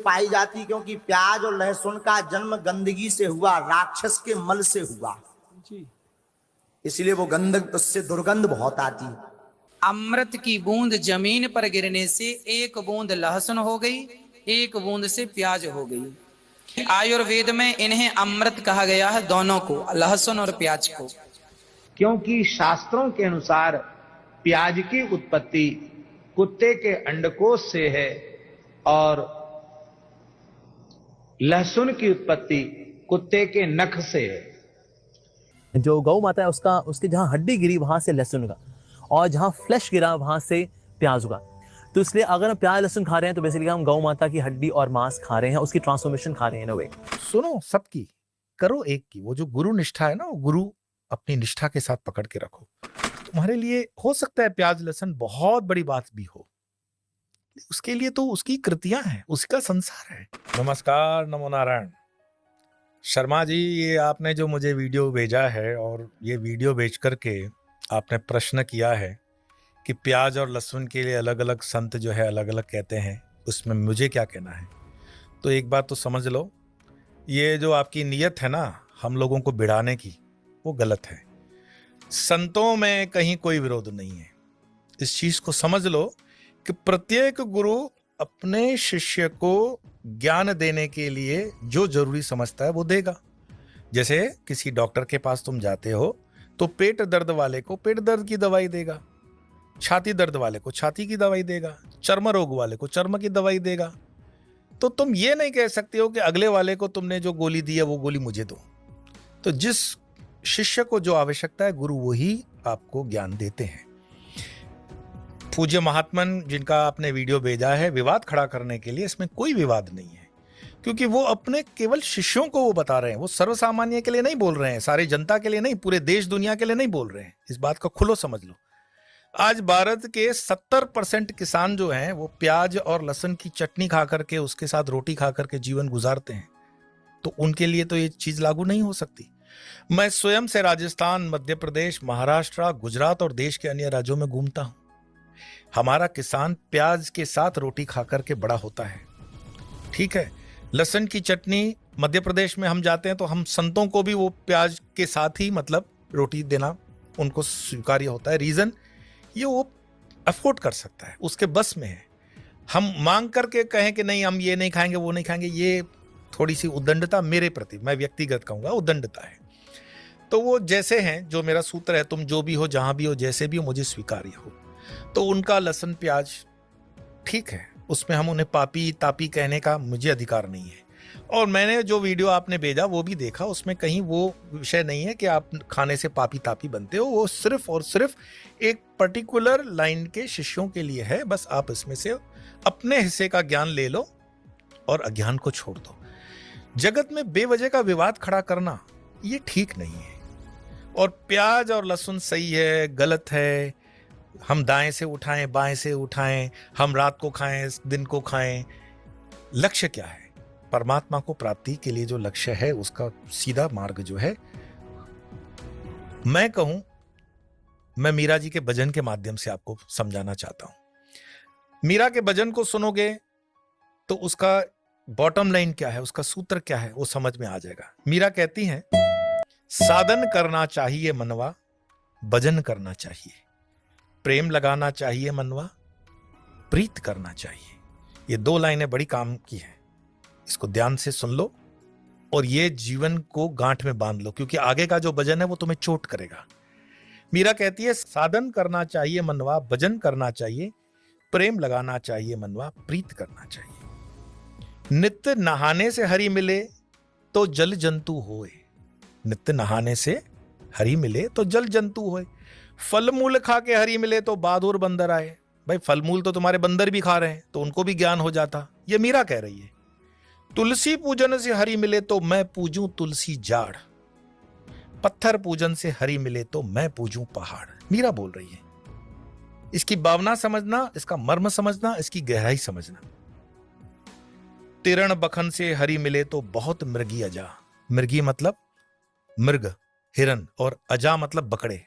पाई जाती, क्योंकि प्याज और लहसुन का जन्म गंदगी से हुआ, राक्षस के मल से हुआ, इसलिए वो गंधक, उससे दुर्गंध बहुत आती। अमृत की बूंद जमीन पर गिरने से एक बूंद लहसुन हो गई, एक बूंद से प्याज हो गई। आयुर्वेद में इन्हें अमृत कहा गया है, दोनों को, लहसुन और प्याज को। क्योंकि शास्त्रों के अनुसार प्याज की उत्पत्ति कुत्ते के अंडकोश से है और लहसुन की उत्पत्ति कुत्ते के नख से है। जो गौ माता है उसका, उसकी जहां हड्डी गिरी वहां से लहसुन उगा, और जहां फ्लैश गिरा वहां से प्याज उगा। तो इसलिए अगर हम प्याज लहसुन खा रहे हैं तो बेसिकली हम गौ माता की हड्डी और मांस खा रहे हैं, उसकी ट्रांसफॉर्मेशन खा रहे हैं इन अ वे। सुनो सबकी, करो एक की। वो जो गुरु निष्ठा है ना, वो गुरु अपनी निष्ठा के साथ पकड़ के रखो। तुम्हारे लिए हो सकता है प्याज लहसुन बहुत बड़ी बात भी हो, उसके लिए तो उसकी कृतियां हैं, उसका संसार है। नमस्कार, नमो नारायण। शर्मा जी, ये आपने जो मुझे वीडियो भेजा है, और ये वीडियो भेज करके आपने प्रश्न किया है कि प्याज और लहसुन के लिए अलग अलग संत जो है अलग अलग कहते हैं, उसमें मुझे क्या कहना है। तो एक बात तो समझ लो, ये जो आपकी नीयत है ना हम लोगों को बिड़ाने की, वो गलत है। संतों में कहीं कोई विरोध नहीं है। इस चीज को समझ लो कि प्रत्येक गुरु अपने शिष्य को ज्ञान देने के लिए जो जरूरी समझता है वो देगा। जैसे किसी डॉक्टर के पास तुम जाते हो तो पेट दर्द वाले को पेट दर्द की दवाई देगा, छाती दर्द वाले को छाती की दवाई देगा, चर्म रोग वाले को चर्म की दवाई देगा। तो तुम ये नहीं कह सकते हो कि अगले वाले को तुमने जो गोली दी है वो गोली मुझे दो। तो जिस शिष्य को जो आवश्यकता है गुरु वही आपको ज्ञान देते हैं। पूज्य महात्मन जिनका आपने वीडियो भेजा है विवाद खड़ा करने के लिए, इसमें कोई विवाद नहीं है, क्योंकि वो अपने केवल शिष्यों को वो बता रहे हैं। वो सर्वसामान्य के लिए नहीं बोल रहे हैं, सारी जनता के लिए नहीं, पूरे देश दुनिया के लिए नहीं बोल रहे हैं। इस बात को खुलो समझ लो। आज भारत के 70% किसान जो हैं वो प्याज और लहसुन की चटनी खा करके, उसके साथ रोटी खा करके जीवन गुजारते हैं। तो उनके लिए तो ये चीज लागू नहीं हो सकती। मैं स्वयं से राजस्थान, मध्य प्रदेश, महाराष्ट्र, गुजरात और देश के अन्य राज्यों में घूमता हूं। हमारा किसान प्याज के साथ रोटी खा करके बड़ा होता है। ठीक है, लहसुन की चटनी मध्य प्रदेश में हम जाते हैं तो हम संतों को भी वो प्याज के साथ ही मतलब रोटी देना उनको स्वीकार्य होता है। रीजन ये वो अफोर्ड कर सकता है, उसके बस में है। हम मांग करके कहें कि नहीं हम ये नहीं खाएंगे वो नहीं खाएंगे, ये थोड़ी सी उद्दंडता मेरे प्रति, मैं व्यक्तिगत कहूंगा उद्दंडता है। तो वो जैसे हैं, जो मेरा सूत्र है, तुम जो भी हो, जहां भी हो, जैसे भी हो, मुझे स्वीकार्य हो। तो उनका लहसुन प्याज ठीक है, उसमें हम उन्हें पापी तापी कहने का मुझे अधिकार नहीं है। और मैंने जो वीडियो आपने भेजा वो भी देखा, उसमें कहीं वो विषय नहीं है कि आप खाने से पापी तापी बनते हो। वो सिर्फ और सिर्फ एक पर्टिकुलर लाइन के शिष्यों के लिए है। बस आप इसमें से अपने हिस्से का ज्ञान ले लो और अज्ञान को छोड़ दो। जगत में बेवजह का विवाद खड़ा करना ये ठीक नहीं है। और प्याज और लहसुन सही है, गलत है, हम दाएं से उठाएं बाएं से उठाएं, हम रात को खाएं दिन को खाएं, लक्ष्य क्या है? परमात्मा को प्राप्ति के लिए जो लक्ष्य है उसका सीधा मार्ग जो है, मैं कहूं, मैं मीरा जी के भजन के माध्यम से आपको समझाना चाहता हूं। मीरा के भजन को सुनोगे तो उसका बॉटम लाइन क्या है, उसका सूत्र क्या है, वो समझ में आ जाएगा। मीरा कहती हैं, साधन करना चाहिए मनवा, भजन करना चाहिए, प्रेम लगाना चाहिए मनवा, प्रीत करना चाहिए। ये दो लाइनें बड़ी काम की हैं, इसको ध्यान से सुन लो और ये जीवन को गांठ में बांध लो, क्योंकि आगे का जो भजन है वो तुम्हें चोट करेगा। मीरा कहती है, साधन करना चाहिए मनवा, भजन करना चाहिए, प्रेम लगाना चाहिए मनवा, प्रीत करना चाहिए। नित्य नहाने से हरि मिले तो जल जंतु होए, नित्य नहाने से हरि मिले तो जल जंतु होए। फल मूल खा के हरि मिले तो बहादुर बंदर आए। भाई फल मूल तो तुम्हारे बंदर भी खा रहे हैं तो उनको भी ज्ञान हो जाता। ये मीरा कह रही है। तुलसी पूजन से हरि मिले तो मैं पूजूं तुलसी जाड़, पत्थर पूजन से हरि मिले तो मैं पूजूं पहाड़। मीरा बोल रही है। इसकी भावना समझना, इसका मर्म समझना, इसकी गहराई समझना। तिरण बखन से हरि मिले तो बहुत मृगी अजा, मृगी मतलब मृग, हिरन, और अजा मतलब बकड़े।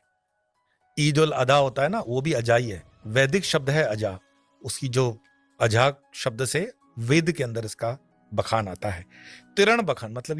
ईद उल अदा होता है ना, वो भी अजा ही है, वैदिक शब्द है अजा। उसकी जो अजा शब्द से वेद के अंदर इसका बखान आता है। तिरण बखन मतलब